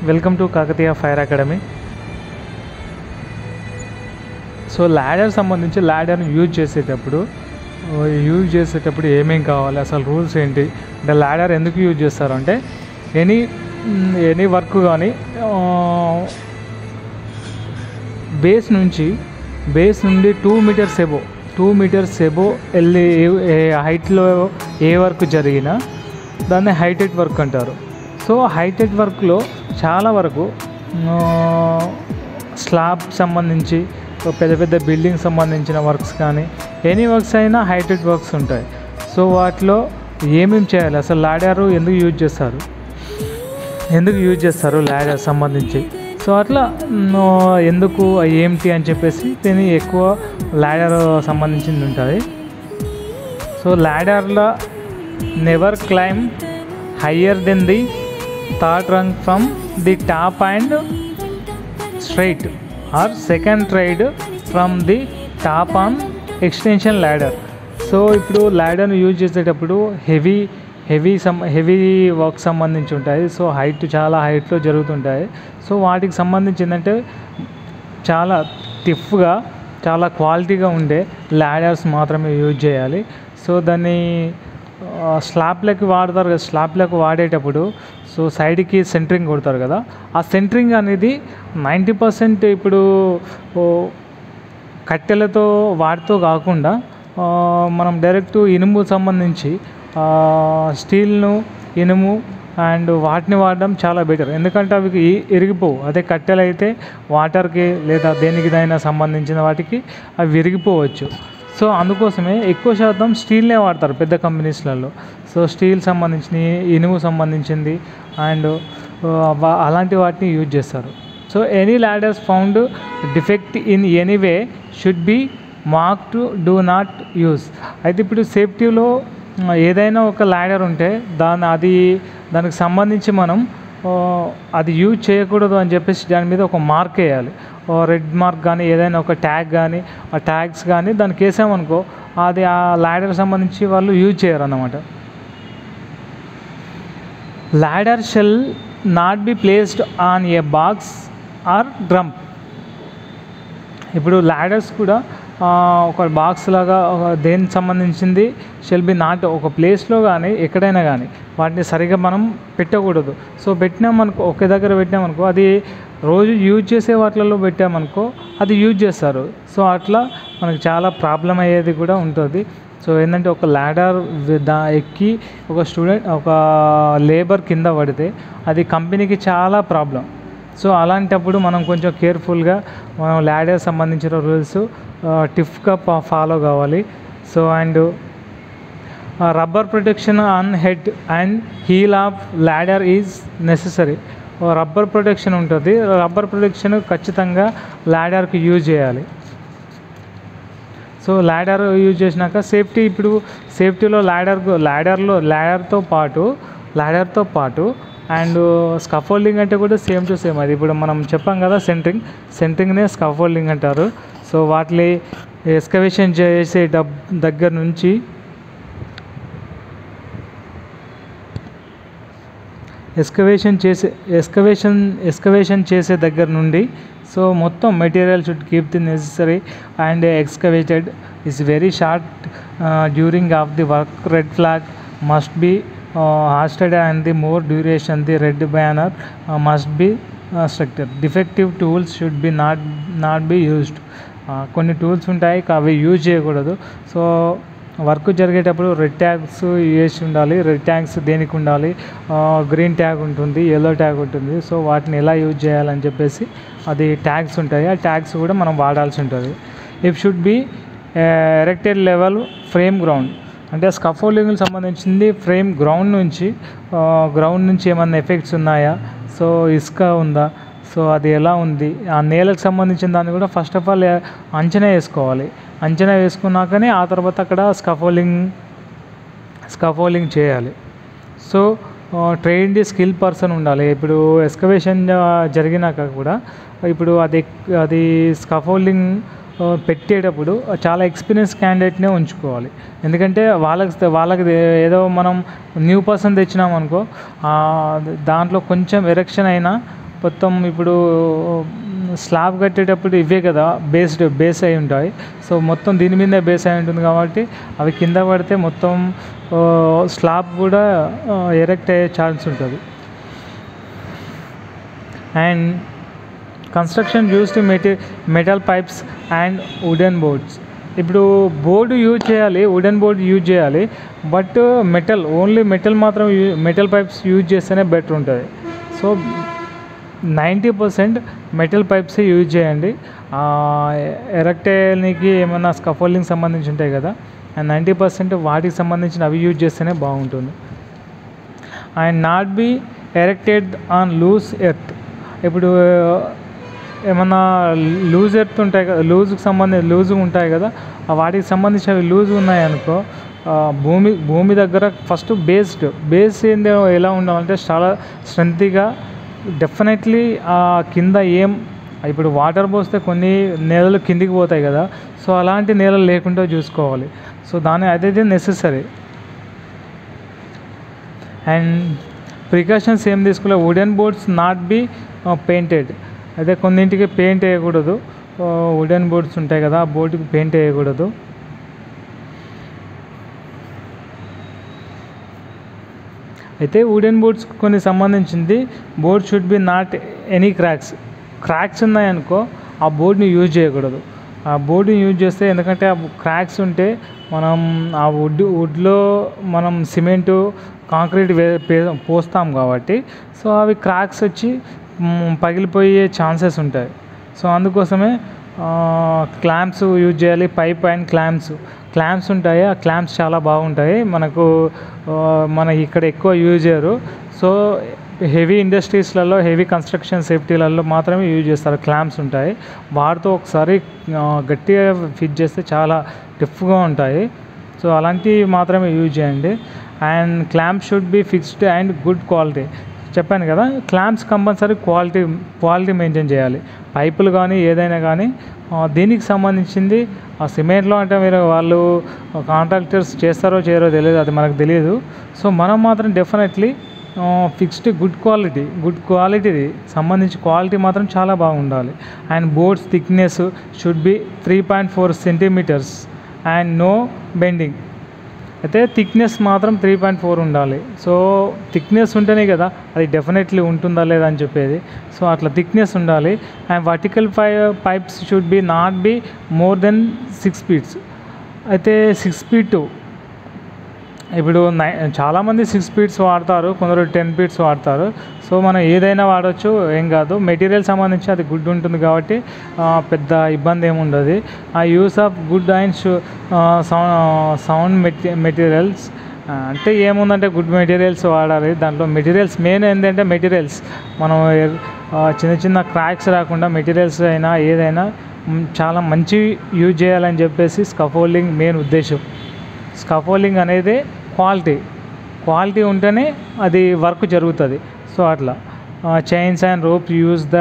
Welcome to Kakatiya fire academy. So ladder సంబంధించి ల్యాడర్ని use చేసేటప్పుడు ఏమేం కావాలి, అసలు రూల్స్ ఏంటి, అంటే ల్యాడర్ ఎందుకు యూజ్ చేస్తారు అంటే ఎనీ వర్క్ కానీ బేస్ నుండి 2 మీటర్స్ ఎబో వెళ్ళి హైట్లో ఏ వర్క్ జరిగినా దాన్ని హైటెడ్ వర్క్ అంటారు. సో హైటెడ్ వర్క్లో చాలా వరకు స్లాబ్ సంబంధించి పెద్ద పెద్ద బిల్డింగ్ సంబంధించిన వర్క్స్ కానీ ఎనీ వర్క్స్ అయినా హైటెడ్ వర్క్స్ ఉంటాయి. సో వాటిలో ఏమేమి చేయాలి, అసలు ల్యాడర్ ఎందుకు యూజ్ చేస్తారు ల్యాడర్ సంబంధించి, సో అట్లా ఎందుకు ఏంటి అని చెప్పేసి దీన్ని ఎక్కువ ల్యాడర్ సంబంధించింది ఉంటుంది. సో ల్యాడర్లో never climb higher then the third rung from the top and straight or second tread from the top on extension ladder. So ఇప్పుడు ల్యాడర్ను యూజ్ చేసేటప్పుడు హెవీ వర్క్ సంబంధించి ఉంటాయి. సో చాలా హైట్లో జరుగుతుంటాయి. సో వాటికి సంబంధించి ఏంటంటే చాలా టిఫ్గా చాలా క్వాలిటీగా ఉండే ల్యాడర్స్ మాత్రమే యూజ్ చేయాలి. సో దాన్ని స్లాబ్లకి వాడతారు కదా, స్లాబ్లకు వాడేటప్పుడు సో సైడ్కి సెంటరింగ్ కొడతారు కదా, ఆ సెంటరింగ్ అనేది 90% ఇప్పుడు కట్టెలతో వాటితో కాకుండా మనం డైరెక్ట్ ఇనుము సంబంధించి ఇనుము అండ్ వాటిని వాడడం చాలా బెటర్. ఎందుకంటే అవి ఇరిగిపోవు. అదే కట్టెలు అయితే వాటర్కి లేదా దేనికిదైనా సంబంధించిన వాటికి అవి విరిగిపోవచ్చు. సో అందుకోసమే ఎక్కువ శాతం స్టీల్నే వాడతారు పెద్ద కంపెనీస్లలో. సో స్టీల్ సంబంధించిన ఇనుము సంబంధించింది అండ్ అలాంటి వాటిని యూజ్ చేస్తారు. So any ladders found defect in any way should be marked do not use. అయితే ఇప్పుడు సేఫ్టీలో ఏదైనా ఒక ల్యాడర్ ఉంటే దానికి సంబంధించి మనం అది యూజ్ చేయకూడదు అని చెప్పేసి దాని మీద ఒక మార్క్ వేయాలి. రెడ్ మార్క్ కానీ ఏదైనా ఒక ట్యాగ్ కానీ ఆ ట్యాగ్స్ కానీ దానికి వేసామనుకో అది ఆ ల్యాడర్ సంబంధించి వాళ్ళు యూజ్ చేయరు అన్నమాట. Ladder shall not be placed on a box or drum. ఇప్పుడు ల్యాడర్స్ కూడా ఒక బాక్స్ లాగా దేనికి సంబంధించింది షెల్ బి నాట్ ఒక ప్లేస్లో కానీ ఎక్కడైనా కానీ వాటిని సరిగా మనం పెట్టకూడదు. సో పెట్టినామనుకో ఒకే దగ్గర పెట్టినామనుకో అది రోజు యూజ్ చేసే వాటిలలో పెట్టామనుకో అది యూజ్ చేస్తారు. సో అట్లా మనకు చాలా ప్రాబ్లం అయ్యేది కూడా ఉంటుంది. సో ఏంటంటే ఒక ల్యాడర్ ఎక్కి ఒక లేబర్ కింద పడితే అది కంపెనీకి చాలా ప్రాబ్లం. సో అలాంటప్పుడు మనం కొంచెం కేర్ఫుల్గా మనం ల్యాడర్ సంబంధించిన రూల్స్ టిఫ్గా ఫాలో కావాలి. So and rubber protection on head and heel of ladder is necessary. Rubber protection ఉంటుంది. రబ్బర్ ప్రొటెక్షన్ ఖచ్చితంగా ల్యాడర్కి యూజ్ చేయాలి. సో ల్యాడర్ యూజ్ చేసినాక ఇప్పుడు సేఫ్టీలో ల్యాడర్తో పాటు అండ్ స్కఫోల్డింగ్ అంటే కూడా సేమ్ టు సేమ్. అది ఇప్పుడు మనం చెప్పాం కదా సెంటరింగ్నే స్కఫోల్డింగ్ అంటారు. సో వాటిని ఎక్స్కవేషన్ చేసే దగ్గర నుంచి ఎక్స్కవేషన్ చేసే దగ్గర నుండి సో మొత్తం material should keep the necessary and excavated is very short during of the work. Red flag must be hoisted and the more duration the red banner must be structured. Defective tools should be not be used. కొన్ని tools ఉంటాయి అవి use చేయకూడదు. So work జరిగేటప్పుడు red tags వేసి ఉండాలి. Red tags దేనికి ఉండాలి, green tag ఉంటుంది, ఎల్లో ట్యాగ్ ఉంటుంది. సో వాటిని ఎలా యూజ్ చేయాలని చెప్పేసి అది ట్యాగ్స్ ఉంటాయి. ఆ ట్యాగ్స్ కూడా మనం వాడాల్సి ఉంటుంది. If should be erected level frame ground అంటే స్కఫోల్డింగ్కి సంబంధించింది ఫ్రేమ్ గ్రౌండ్ నుంచి ఏమన్నా ఎఫెక్ట్స్ ఉన్నాయా, సో ఇసుక ఉందా, సో అది ఎలా ఉంది, ఆ నేలకు సంబంధించిన దాన్ని కూడా ఫస్ట్ ఆఫ్ ఆల్ అంచనా వేసుకోవాలి. అంచనా వేసుకున్నాకనే ఆ తర్వాత అక్కడ స్కఫోల్డింగ్ చేయాలి. సో ట్రైన్డ్ స్కిల్ పర్సన్ ఉండాలి. ఇప్పుడు ఎక్స్కవేషన్ జరిగినాక కూడా ఇప్పుడు అది స్కఫోల్డింగ్ పెట్టేటప్పుడు చాలా ఎక్స్పీరియన్స్ క్యాండిడేట్నే ఉంచుకోవాలి. ఎందుకంటే వాళ్ళకి ఏదో మనం న్యూ పర్సన్ తెచ్చినామనుకో దాంట్లో కొంచెం ఎరెక్షన్ అయినా మొత్తం ఇప్పుడు స్లాబ్ కట్టేటప్పుడు ఇవే కదా బేస్ అయి ఉంటాయి. సో మొత్తం దీని మీదే బేస్ అయి ఉంటుంది కాబట్టి అవి కింద పడితే మొత్తం స్లాబ్ కూడా ఎరెక్ట్ అయ్యే ఛాన్స్ ఉంటుంది. And construction used metal pipes and wooden boards. ఇప్పుడు బోర్డు యూజ్ చేయాలి, వుడెన్ బోర్డు యూజ్ చేయాలి, బట్ ఓన్లీ మెటల్ మాత్రం మెటల్ పైప్స్ యూజ్ చేస్తేనే బెటర్ ఉంటుంది. సో 90% మెటల్ పైప్స్ యూజ్ చేయండి. ఎరెక్ట్ అయ్యడానికి ఏమన్నా స్కఫోల్డింగ్ సంబంధించి ఉంటాయి కదా, అండ్ 90% వాటికి సంబంధించిన అవి యూజ్ చేస్తేనే బాగుంటుంది. And not be erected on loose earth. ఇప్పుడు ఏమన్నా లూజ్ ఎర్త్ ఉంటాయి కదా, లూజుగా ఉంటాయి కదా, వాటికి సంబంధించి అవి లూజ్ ఉన్నాయనుకో, భూమి దగ్గర ఫస్ట్ బేస్ ఏంది ఎలా ఉండాలంటే చాలా స్ట్రెంత్గా డెఫినెట్లీ కింద ఇప్పుడు వాటర్ పోస్తే కొన్ని నేలలు కిందికి పోతాయి కదా, సో అలాంటి నేలలు లేకుండా చూసుకోవాలి. సో అదైతే నెసెసరీ. అండ్ ప్రికాషన్స్ ఏం తీసుకోవాలి, wooden boards not be painted. అయితే కొన్నింటికి పెయింట్ వేయకూడదు, వుడెన్ బోర్డ్స్ ఉంటాయి కదా, ఆ బోర్డుకి పెయింట్ వేయకూడదు. అయితే వుడెన్ బోర్డ్స్ కొన్ని సంబంధించింది, board should be not any cracks ఉన్నాయనుకో ఆ బోర్డ్ని యూజ్ చేయకూడదు. ఆ బోర్డుని యూజ్ చేస్తే, ఎందుకంటే ఆ క్రాక్స్ ఉంటే మనం ఆ వుడ్లో మనం సిమెంటు కాంక్రీట్ పోస్తాం కాబట్టి, సో అవి క్రాక్స్ వచ్చి పగిలిపోయే ఛాన్సెస్ ఉంటాయి. సో అందుకోసమే క్లాంప్స్ యూజ్ చేయాలి. పైప్ అండ్ క్లాంప్స్ ఉంటాయి, ఆ క్లాంప్స్ చాలా బాగుంటాయి. మన ఇక్కడ ఎక్కువ యూజ్ చేయరు. సో హెవీ ఇండస్ట్రీస్లలో, హెవీ కన్స్ట్రక్షన్ సేఫ్టీలలో మాత్రమే యూజ్ చేస్తారు. క్లాంప్స్ ఉంటాయి, వాటితో ఒకసారి గట్టిగా ఫిట్ చేస్తే చాలా టఫ్గా ఉంటాయి. సో అలాంటివి మాత్రమే యూజ్ చేయండి. And clamp should be fixed and good quality. చెప్పాను కదా, క్లాంప్స్ కంపల్సరీ క్వాలిటీ మెయింటైన్ చేయాలి. పైపులు కానీ ఏదైనా కానీ దీనికి సంబంధించింది ఆ సిమెంట్లో అంటే వాళ్ళు కాంట్రాక్టర్స్ చేస్తారో చేయరో తెలియదు, అది మనకు తెలియదు. సో మనం మాత్రం డెఫినెట్లీ ఫిక్స్డ్ గుడ్ క్వాలిటీది సంబంధించి క్వాలిటీ మాత్రం చాలా బాగుండాలి. And boards thickness should be 3.4 centimeters and no bending. అయితే థిక్నెస్ మాత్రం 3.4 ఉండాలి. సో థిక్నెస్ ఉంటేనే కదా అది డెఫినెట్లీ ఉంటుందా లేదా అని చెప్పేది. సో అట్లా థిక్నెస్ ఉండాలి. And vertical pipes should be not be more than 6 feet. అయితే 6 feet, ఇప్పుడు చాలామంది 6 feet వాడతారు, కొందరు 10 feet వాడతారు. సో మనం ఏదైనా వాడచ్చు, ఏం కాదు. మెటీరియల్ సంబంధించి అది గుడ్ ఉంటుంది కాబట్టి పెద్ద ఇబ్బంది ఏమి ఉండదు. ఆ use of good and sound materials అంటే ఏముందంటే గుడ్ మెటీరియల్స్ వాడాలి. దాంట్లో మెటీరియల్స్ మెయిన్ ఏంటంటే మనం చిన్న క్రాక్స్ రాకుండా మెటీరియల్స్ అయినా ఏదైనా చాలా మంచి యూజ్ చేయాలని చెప్పేసి స్కఫోల్డింగ్ మెయిన్ ఉద్దేశం. స్కఫోల్డింగ్ అనేది క్వాలిటీ ఉంటేనే అది వర్క్ జరుగుతుంది. సో అట్లా chains and ropes use the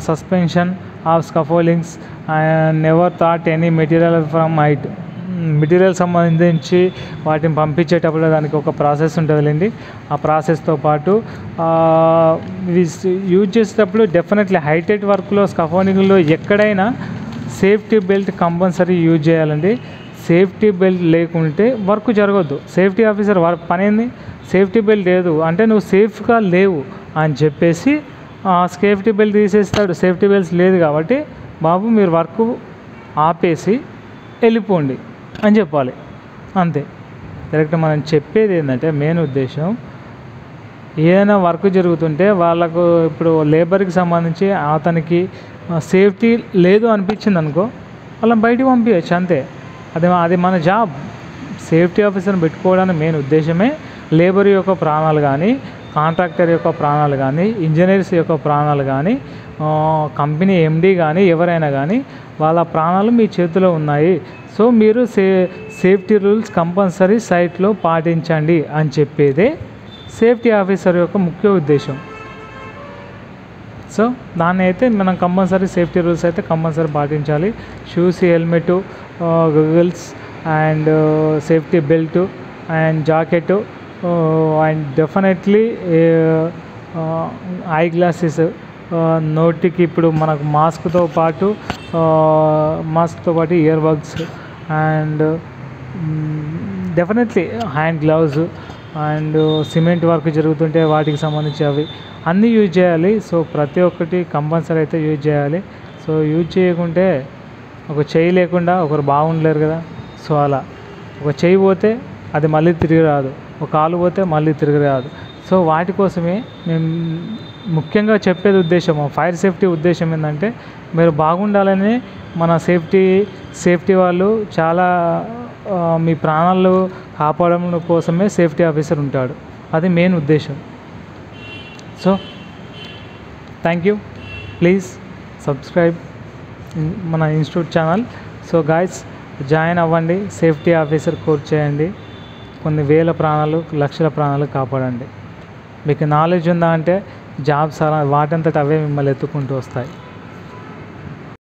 suspension of scaffoldings and never thought any material from height. Material సంబంధించి వాటిని పంపించేటప్పుడు దానికి ఒక ప్రాసెస్ ఉంటుందిలేండి. ఆ ప్రాసెస్తో పాటు యూజ్ చేసేటప్పుడు డెఫినెట్లీ హైటెడ్ వర్క్లో స్కఫోల్డింగ్లో ఎక్కడైనా సేఫ్టీ బెల్ట్ కంపల్సరీ యూజ్ చేయాలండి. సేఫ్టీ బెల్ట్ లేకుంటే వర్క్ జరగద్దు. సేఫ్టీ ఆఫీసర్ పని ఏంది, సేఫ్టీ బెల్ట్ లేదు అంటే నువ్వు సేఫ్గా లేవు అని చెప్పేసి సేఫ్టీ బెల్ట్ తీసేస్తాడు. సేఫ్టీ బెల్ట్స్ లేదు కాబట్టి బాబు మీరు వర్క్ ఆపేసి వెళ్ళిపోండి అని చెప్పాలి, అంతే. డైరెక్ట్ మనం చెప్పేది ఏంటంటే మెయిన్ ఉద్దేశం, ఏదైనా వర్క్ జరుగుతుంటే వాళ్ళకు ఇప్పుడు లేబర్కి సంబంధించి అతనికి సేఫ్టీ లేదు అనిపించింది అనుకో, వాళ్ళని బయటికి పంపించచ్చు, అంతే. అది మన జాబ్. సేఫ్టీ ఆఫీసర్ని పెట్టుకోవడానికి మెయిన్ ఉద్దేశమే లేబర్ యొక్క ప్రాణాలు కానీ, కాంట్రాక్టర్ యొక్క ప్రాణాలు కానీ, ఇంజనీర్స్ యొక్క ప్రాణాలు కానీ, కంపెనీ ఎండీ కానీ ఎవరైనా కానీ వాళ్ళ ప్రాణాలు మీ చేతిలో ఉన్నాయి. సో మీరు సేఫ్టీ రూల్స్ కంపల్సరీ సైట్లో పాటించండి అని చెప్పేదే సేఫ్టీ ఆఫీసర్ యొక్క ముఖ్య ఉద్దేశం. సో దాన్ని అయితే మనం కంపల్సరీ సేఫ్టీ రూల్స్ అయితే కంపల్సరీ పాటించాలి. Shoes, helmet, Google's and safety belt and jacket and definitely I glasses, నోటికి ఇప్పుడు మనకు మాస్క్తో పాటు year bugs and definitely hand gloves and cement work జరుగుతుంటే వాటికి సంబంధించి అవి అన్నీ యూజ్ చేయాలి. సో ప్రతి ఒక్కటి కంపల్సరీ అయితే యూజ్ చేయాలి. సో యూజ్ చేయకుంటే ఒక చెయ్యి లేకుండా ఒకరు బాగుండలేరు కదా. సో అలా ఒక చెయ్యి పోతే అది మళ్ళీ తిరిగి రాదు, ఒక కాలు పోతే మళ్ళీ తిరిగి రాదు. సో వాటి కోసమే మేము ముఖ్యంగా చెప్పేది ఉద్దేశం, ఫైర్ సేఫ్టీ ఉద్దేశం ఏంటంటే మీరు బాగుండాలని మన సేఫ్టీ వాళ్ళు చాలా మీ ప్రాణాలు కాపాడడం కోసమే సేఫ్టీ ఆఫీసర్ ఉంటాడు. అది మెయిన్ ఉద్దేశం. So thank you. Please subscribe మన institute channel. So guys join అవ్వండి, సేఫ్టీ ఆఫీసర్ కోర్స్ చేయండి, కొన్ని వేల ప్రాణాలు లక్షల ప్రాణాలు కాపాడండి. మీకు నాలెడ్జ్ ఉందా అంటే జాబ్స్ అలా వాటంతట అవే మిమ్మల్ని ఎత్తుకుంటూ వస్తాయి.